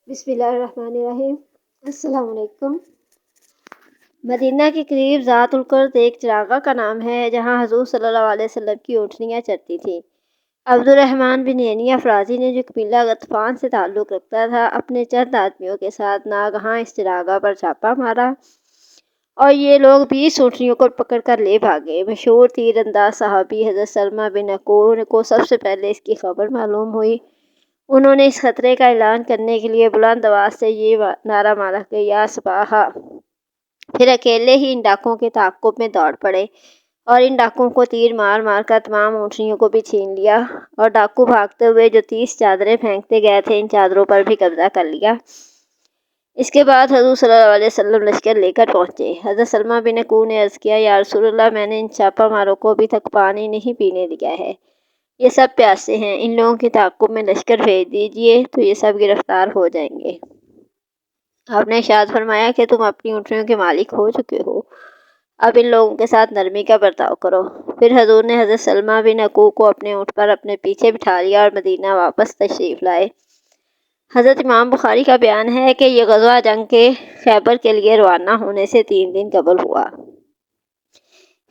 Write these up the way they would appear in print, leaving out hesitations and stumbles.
بسم اللہ الرحمن الرحیم۔ السلام علیکم۔ مدینہ کے قریب ذات القرد ایک چراغاہ کا نام ہے جہاں حضور صلی اللہ علیہ وسلم کی اونٹنیاں چرتی تھیں۔ عبد الرحمن بن ینیہ فرازی نے جو قبیلہ غطفان سے تعلق رکھتا تھا اپنے چند آدمیوں کے ساتھ ناگہاں اس چراگاہ پر چھاپا مارا اور یہ لوگ 20 اونٹنیوں کو پکڑ کر لے بھاگے۔ مشہور تیر انداز صحابی حضرت سلمہ بن اکوع کو سب سے پہلے اس کی خبر معلوم ہوئی۔ انہوں نے اس خطرے کا اعلان کرنے کے لیے بلند آواز سے یہ نعرہ مارا کہ یا سپاہا، پھر اکیلے ہی ان ڈاکوؤں کے تعاقب میں دوڑ پڑے اور ان ڈاکوؤں کو تیر مار مار کر تمام اونٹنیوں کو بھی چھین لیا اور ڈاکو بھاگتے ہوئے جو 30 چادریں پھینکتے گئے تھے ان چادروں پر بھی قبضہ کر لیا۔ اس کے بعد حضور صلی اللہ علیہ وسلم لشکر لے کر پہنچے۔ حضرت سلمہ بن اکوع نے عرض کیا، یا رسول اللہ، میں نے ان چھاپا ماروں کو ابھی تک پانی نہیں پینے دیا ہے، یہ سب پیاسے ہیں، ان لوگوں کے تعاقب میں لشکر بھیج دیجیے تو یہ سب گرفتار ہو جائیں گے۔ آپ نے ارشاد فرمایا کہ تم اپنی اونٹنیوں کے مالک ہو چکے ہو، اب ان لوگوں کے ساتھ نرمی کا برتاؤ کرو۔ پھر حضور نے حضرت سلمہ بن اکوع کو اپنے اونٹ پر اپنے پیچھے بٹھا لیا اور مدینہ واپس تشریف لائے۔ حضرت امام بخاری کا بیان ہے کہ یہ غزوہ جنگ کے خیبر کے لیے روانہ ہونے سے 3 دن قبل ہوا۔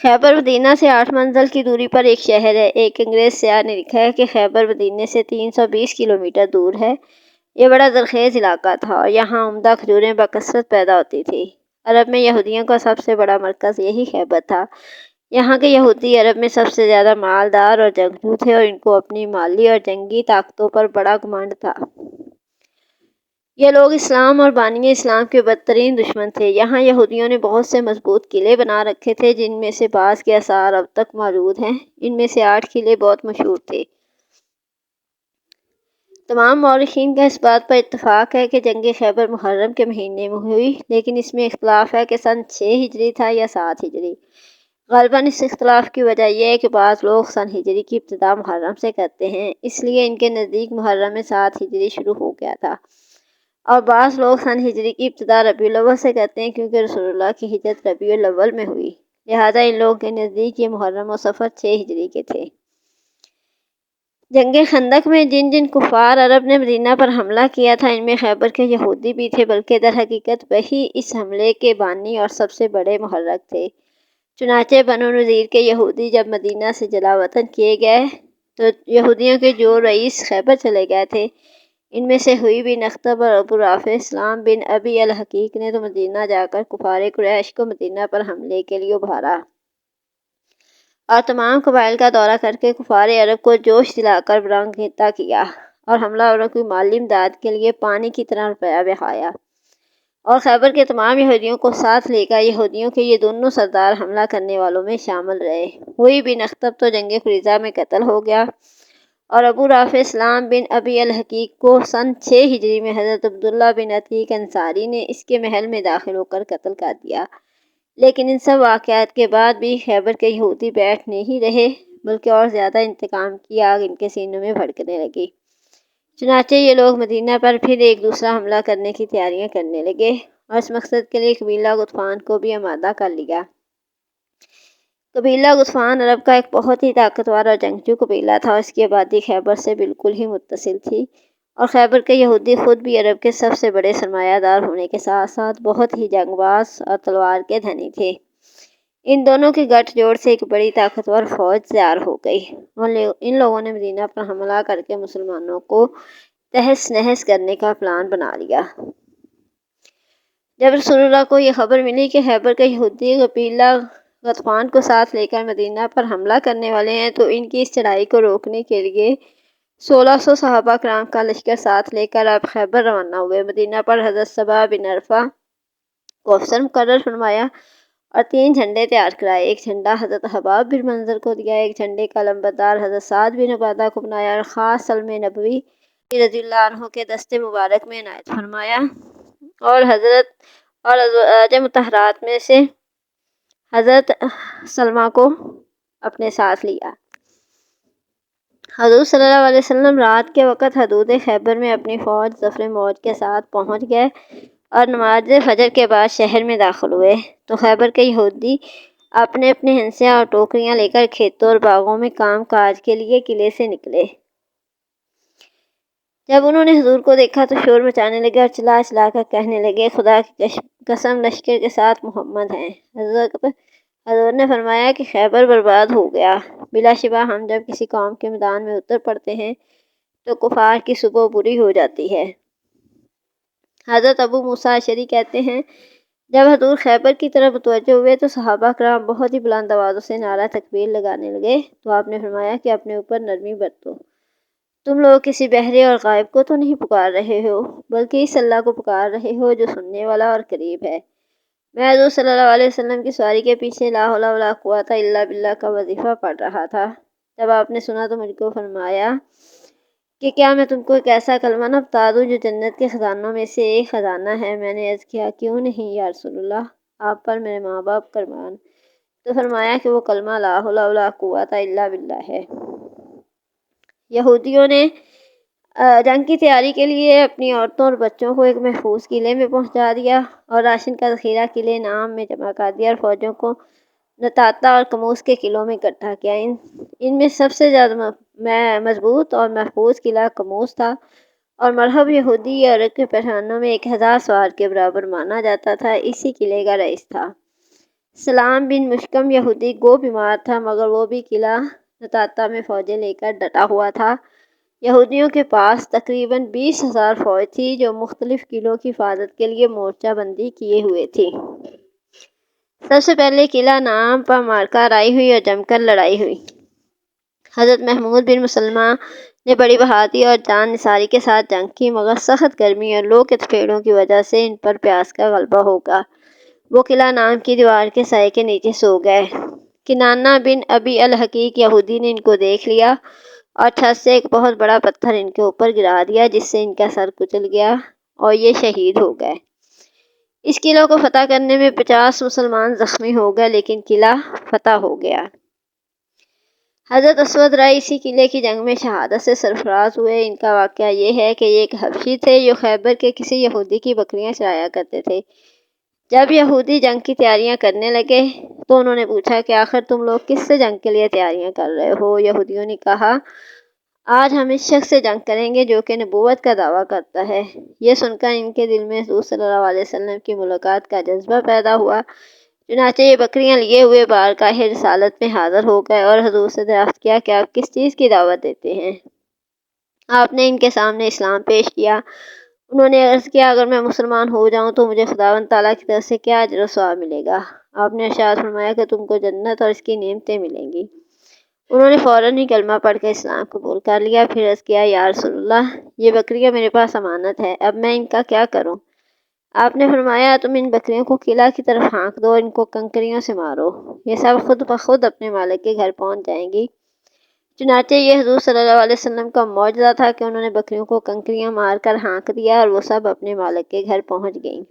خیبر مدینہ سے 8 منزل کی دوری پر ایک شہر ہے۔ ایک انگریز سیاح نے لکھا ہے کہ خیبر مدینہ سے 320 کلومیٹر دور ہے۔ یہ بڑا زرخیز علاقہ تھا اور یہاں عمدہ کھجوریں بکثرت پیدا ہوتی تھیں۔ عرب میں یہودیوں کا سب سے بڑا مرکز یہی خیبر تھا۔ یہاں کے یہودی عرب میں سب سے زیادہ مالدار اور جنگجو تھے اور ان کو اپنی مالی اور جنگی طاقتوں پر بڑا گھمنڈ تھا۔ یہ لوگ اسلام اور بانی اسلام کے بدترین دشمن تھے۔ یہاں یہودیوں نے بہت سے مضبوط قلعے بنا رکھے تھے جن میں سے بعض کے آثار اب تک موجود ہیں۔ ان میں سے 8 قلعے بہت مشہور تھے۔ تمام مورخین کا اس بات پر اتفاق ہے کہ جنگ خیبر محرم کے مہینے میں ہوئی، لیکن اس میں اختلاف ہے کہ سن 6 ہجری تھا یا 7 ہجری۔ غالباً اس اختلاف کی وجہ یہ ہے کہ بعض لوگ سن ہجری کی ابتدا محرم سے کرتے ہیں، اس لیے ان کے نزدیک محرم میں 7 ہجری شروع ہو گیا تھا، اور بعض لوگ سن ہجری کی ابتدا ربیع الاول سے کرتے ہیں کیونکہ رسول اللہ کی ہجرت ربیع الاول میں ہوئی، لہٰذا ان لوگوں کے نزدیک یہ محرم و صفر 6 ہجری کے تھے۔ جنگ خندق میں جن جن کفار عرب نے مدینہ پر حملہ کیا تھا ان میں خیبر کے یہودی بھی تھے، بلکہ در حقیقت وہی اس حملے کے بانی اور سب سے بڑے محرک تھے۔ چنانچہ بنو نذیر کے یہودی جب مدینہ سے جلا وطن کیے گئے تو یہودیوں کے جو رئیس خیبر چلے گئے تھے ان میں سے ہوئی بن اخطب اور ابو رافع اسلام بن ابی الحقیق نے تو مدینہ جا کر کفار قریش کو مدینہ پر حملے کے لیے ابھارا اور تمام قبائل کا دورہ کر کے کفار عرب کو جوش دلا کر برانگیتا کیا اور حملہ آوروں کی مالی امداد کے لیے پانی کی طرح روپیہ بہایا، اور خیبر کے تمام یہودیوں کو ساتھ لے کر یہودیوں کے یہ دونوں سردار حملہ کرنے والوں میں شامل رہے۔ ہوئی بن اخطب تو جنگ فریضہ میں قتل ہو گیا اور ابو رافع اسلام بن ابی الحقیق کو سن 6 ہجری میں حضرت عبداللہ بن عتیق انصاری نے اس کے محل میں داخل ہو کر قتل کر دیا۔ لیکن ان سب واقعات کے بعد بھی خیبر کے یہودی بیٹھ نہیں رہے، بلکہ اور زیادہ انتقام کی آگ ان کے سینوں میں بھڑکنے لگی۔ چنانچہ یہ لوگ مدینہ پر پھر ایک دوسرا حملہ کرنے کی تیاریاں کرنے لگے اور اس مقصد کے لیے قبیلہ غطفان کو بھی آمادہ کر لیا۔ قبیلہ غطفان عرب کا ایک بہت ہی طاقتور اور جنگجو قبیلہ تھا اور اس کی آبادی خیبر سے بالکل ہی متصل تھی، اور خیبر کے یہودی خود بھی عرب کے سب سے بڑے سرمایہ دار ہونے کے ساتھ ساتھ بہت ہی جنگ باز اور تلوار کے دھنی تھے۔ ان دونوں کے گٹھ جوڑ سے ایک بڑی طاقتور فوج تیار ہو گئی اور ان لوگوں نے مدینہ پر حملہ کر کے مسلمانوں کو تہس نہس کرنے کا پلان بنا لیا۔ جب رسول اللہ کو یہ خبر ملی کہ خیبر کے یہودی قبیلہ غطفان کو ساتھ لے کر مدینہ پر حملہ کرنے والے ہیں تو ان کی اس چڑھائی کو روکنے کے لیے 1600 صحابہ کرام کا لشکر ساتھ لے کر آپ خیبر روانہ ہوئے۔ مدینہ پر حضرت صبا بن عرفہ کو افسر مقرر فرمایا اور 3 جھنڈے تیار کرائے۔ ایک جھنڈا حضرت حباب بن منظر کو دیا، ایک جھنڈے کا لمبردار حضرت سعد بن عبادہ کو بنایا اور خاص سلم نبوی رضی اللہ عنہ کے دستے مبارک میں عنایت فرمایا اور ازواج مطہرات میں سے حضرت سلمہ کو اپنے ساتھ لیا۔ حضور صلی اللہ علیہ وسلم رات کے وقت حدود خیبر میں اپنی فوج ظفر موج کے ساتھ پہنچ گئے اور نماز فجر کے بعد شہر میں داخل ہوئے تو خیبر کے یہودی اپنے اپنے ہنسیاں اور ٹوکریاں لے کر کھیتوں اور باغوں میں کام کاج کے لیے قلعے سے نکلے۔ جب انہوں نے حضور کو دیکھا تو شور مچانے لگے اور چلا چلا کر کہنے لگے، خدا کی قسم لشکر کے ساتھ محمد ہیں۔ حضور نے فرمایا کہ خیبر برباد ہو گیا۔ بلا شبہ ہم جب کسی قوم کے میدان میں اتر پڑتے ہیں تو کفار کی صبح بری ہو جاتی ہے۔ حضرت ابو موسیٰ اشعری کہتے ہیں، جب حضور خیبر کی طرف متوجہ ہوئے تو صحابہ کرام بہت ہی بلند آوازوں سے نعرہ تکبیر لگانے لگے تو آپ نے فرمایا کہ اپنے اوپر نرمی برتو۔ تم لوگ کسی بہرے اور غائب کو تو نہیں پکار رہے ہو، بلکہ اس اللہ کو پکار رہے ہو جو سننے والا اور قریب ہے۔ میں حضور صلی اللہ علیہ وسلم کی سواری کے پیچھے لا حول ولا قوت الا باللہ کا وظیفہ پڑھ رہا تھا۔ جب آپ نے سنا تو مجھ کو فرمایا کہ کیا میں تم کو ایک ایسا کلمہ نہ بتا دوں جو جنت کے خزانوں میں سے ایک خزانہ ہے؟ میں نے عرض کیا، کیوں نہیں یا رسول اللہ، آپ پر میرے ماں باپ قربان۔ تو فرمایا کہ وہ کلمہ لا حول ولا قوت الا باللہ ہے۔ یہودیوں نے جنگ کی تیاری کے لیے اپنی عورتوں اور بچوں کو ایک محفوظ قلعے میں پہنچا دیا اور راشن کا ذخیرہ قلعے نام میں جمع کر دیا اور فوجوں کو نتاتا اور کموس کے قلعوں میں اکٹھا کیا۔ ان میں سب سے زیادہ مضبوط اور محفوظ قلعہ کموس تھا اور مرہب یہودی یا عرب کے پیشانوں میں 1000 سوار کے برابر مانا جاتا تھا۔ اسی قلعے کا رئیس تھا سلام بن مشکم یہودی۔ گو بیمار تھا مگر وہ بھی قلعہ نتاتا میں فوجیں لے کر ڈٹا ہوا تھا۔ یہودیوں کے پاس تقریباً 20,000 فوج تھی جو مختلف قلعوں کی حفاظت کے لیے مورچہ بندی کیے ہوئے تھی۔ سب سے پہلے قلعہ نام پر معرکہ رائی ہوئی اور جم کر لڑائی ہوئی۔ حضرت محمود بن مسلمہ نے بڑی بہادری اور جان نثاری کے ساتھ جنگ کی مگر سخت گرمی اور لو کے تھپیڑوں کی وجہ سے ان پر پیاس کا غلبہ ہوگا۔ وہ قلعہ نام کی دیوار کے سائے کے نیچے سو گئے۔ کنانہ بن ابی الحقیق یہودی نے ان کو دیکھ لیا اور چھت سے ایک بہت بڑا پتھر ان کے اوپر گرا دیا جس سے ان کا سر کچل گیا اور یہ شہید ہو گئے۔ اس قلعے کو فتح کرنے میں 50 مسلمان زخمی ہو گئے لیکن قلعہ فتح ہو گیا۔ حضرت اسود رائی اسی قلعے کی جنگ میں شہادت سے سرفراز ہوئے۔ ان کا واقعہ یہ ہے کہ یہ ایک حبشی تھے جو خیبر کے کسی یہودی کی بکریاں چرایا کرتے تھے۔ جب یہودی جنگ کی تیاریاں کرنے لگے تو انہوں نے پوچھا کہ آخر تم لوگ کس سے جنگ کے لیے تیاریاں کر رہے ہو؟ یہودیوں نے کہا، آج ہم اس شخص سے جنگ کریں گے جو کہ نبوت کا دعویٰ کرتا ہے۔ یہ سن کر ان کے دل میں حضور صلی اللہ علیہ وسلم کی ملاقات کا جذبہ پیدا ہوا، چنانچہ یہ بکریاں لیے ہوئے بارگاہ رسالت میں حاضر ہو گئے اور حضور سے دریافت کیا کہ آپ کس چیز کی دعوت دیتے ہیں؟ آپ نے ان کے سامنے اسلام پیش کیا۔ انہوں نے عرض کیا، اگر میں مسلمان ہو جاؤں تو مجھے خداوند تعالیٰ کی طرف سے کیا اجر و ثواب ملے گا؟ آپ نے ارشاد فرمایا کہ تم کو جنت اور اس کی نعمتیں ملیں گی۔ انہوں نے فوراً ہی کلمہ پڑھ کر اسلام قبول کر لیا۔ پھر عرض کیا، یا رسول اللہ، یہ بکریاں میرے پاس امانت ہے، اب میں ان کا کیا کروں؟ آپ نے فرمایا، تم ان بکریوں کو قلعہ کی طرف ہانک دو اور ان کو کنکریوں سے مارو، یہ سب خود بخود اپنے مالک کے گھر پہنچ جائیں گی۔ چنانچہ یہ حضور صلی اللہ علیہ وسلم کا معجزہ تھا کہ انہوں نے بکریوں کو کنکریاں مار کر ہانک دیا اور وہ سب اپنے مالک کے گھر پہنچ گئیں۔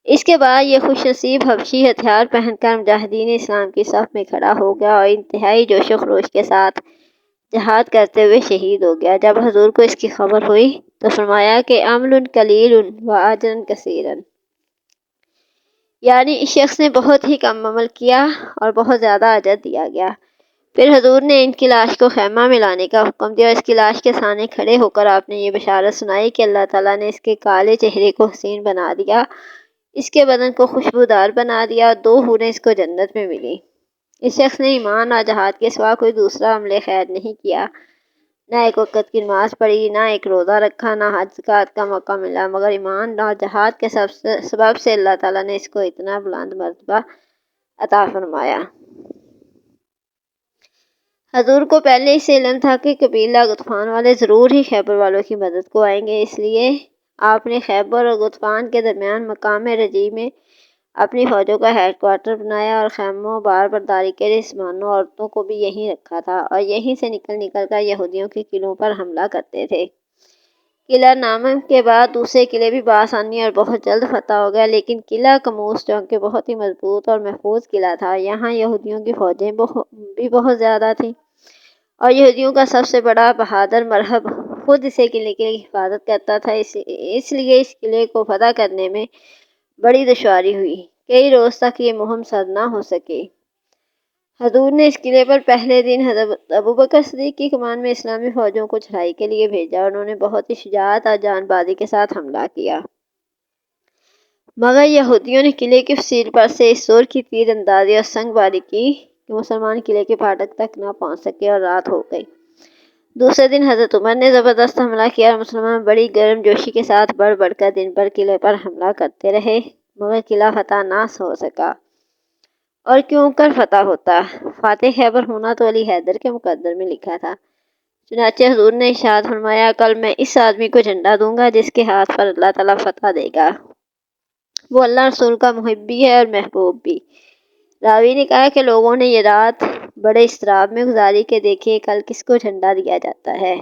اس کے بعد یہ خوش نصیب حبشی ہتھیار پہن کر مجاہدین اسلام کی صف میں کھڑا ہو گیا اور انتہائی جوش و خروش کے ساتھ جہاد کرتے ہوئے شہید ہو گیا۔ جب حضور کو اس کی خبر ہوئی تو فرمایا کہ عمل قلیل و اجر کثیر، یعنی اس شخص نے بہت ہی کم عمل کیا اور بہت زیادہ اجر دیا گیا۔ پھر حضور نے ان کی لاش کو خیمہ میں لانے کا حکم دیا اور اس کی لاش کے سامنے کھڑے ہو کر آپ نے یہ بشارت سنائی کہ اللہ تعالیٰ نے اس کے کالے چہرے کو حسین بنا دیا، اس کے بدن کو خوشبودار بنا دیا اور 2 حوریں اس کو جنت میں ملی۔ اس شخص نے ایمان اور جہاد کے سوا کوئی دوسرا عمل خیر نہیں کیا، نہ ایک وقت کی نماز پڑھی، نہ ایک روزہ رکھا، نہ حج زکوٰۃ کا موقع ملا، مگر ایمان اور جہاد کے سبب سے اللہ تعالیٰ نے اس کو اتنا بلند مرتبہ عطا فرمایا۔ حضور کو پہلے ہی سے علم تھا کہ قبیلہ غطفان والے ضرور ہی خیبر والوں کی مدد کو آئیں گے، اس لیے آپ نے خیبر اور غطفان کے درمیان مقام رجی میں اپنی فوجوں کا ہیڈ کوارٹر بنایا اور خیموں بار برداری کے لیے مسلمانوں عورتوں کو بھی یہیں رکھا تھا اور یہیں سے نکل کر یہودیوں کے قلعوں پر حملہ کرتے تھے۔ قلعہ نامم کے بعد دوسرے قلعے بھی بآسانی اور بہت جلد فتح ہو گئے، لیکن قلعہ کموس جو کہ بہت ہی مضبوط اور محفوظ قلعہ تھا، یہاں یہودیوں کی فوجیں بھی بہت زیادہ تھیں اور یہودیوں کا سب سے بڑا بہادر مرہب خود اسے قلعے کی حفاظت کرتا تھا، اس لیے اس قلعے کو فتح کرنے میں بڑی دشواری ہوئی۔ کئی روز تک یہ مہم سر نہ ہو سکی۔ حضور نے اس قلعے پر پہلے دن حضرت ابوبکر صدیق کی کمان میں اسلامی فوجوں کو چڑھائی کے لیے بھیجا۔ انہوں نے بہت ہی شجاعت اور جان بازی کے ساتھ حملہ کیا، مگر یہودیوں نے قلعے کی فصیل پر سے اس زور کی تیر اندازی اور سنگ باری کی کہ مسلمان قلعے کے پھاٹک تک نہ پہنچ سکے اور رات ہو گئی۔ دوسرے دن حضرت عمر نے زبردست حملہ کیا اور مسلمان بڑی گرم جوشی کے ساتھ بڑھ بڑھ کر دن بھر قلعے پر حملہ کرتے رہے، مگر قلعہ فتح نہ ہو سکا۔ اور کیوں کر فتح ہوتا؟ فاتح خیبر ہونا تو علی حیدر کے مقدر میں لکھا تھا۔ چنانچہ حضور نے ارشاد فرمایا، کل میں اس آدمی کو جھنڈا دوں گا جس کے ہاتھ پر اللہ تعالیٰ فتح دے گا، وہ اللہ رسول کا محب بھی ہے اور محبوب بھی۔ راوی نے کہا کہ لوگوں نے یہ رات بڑے اضطراب میں گزاری کہ دیکھیے کل کس کو جھنڈا دیا جاتا ہے۔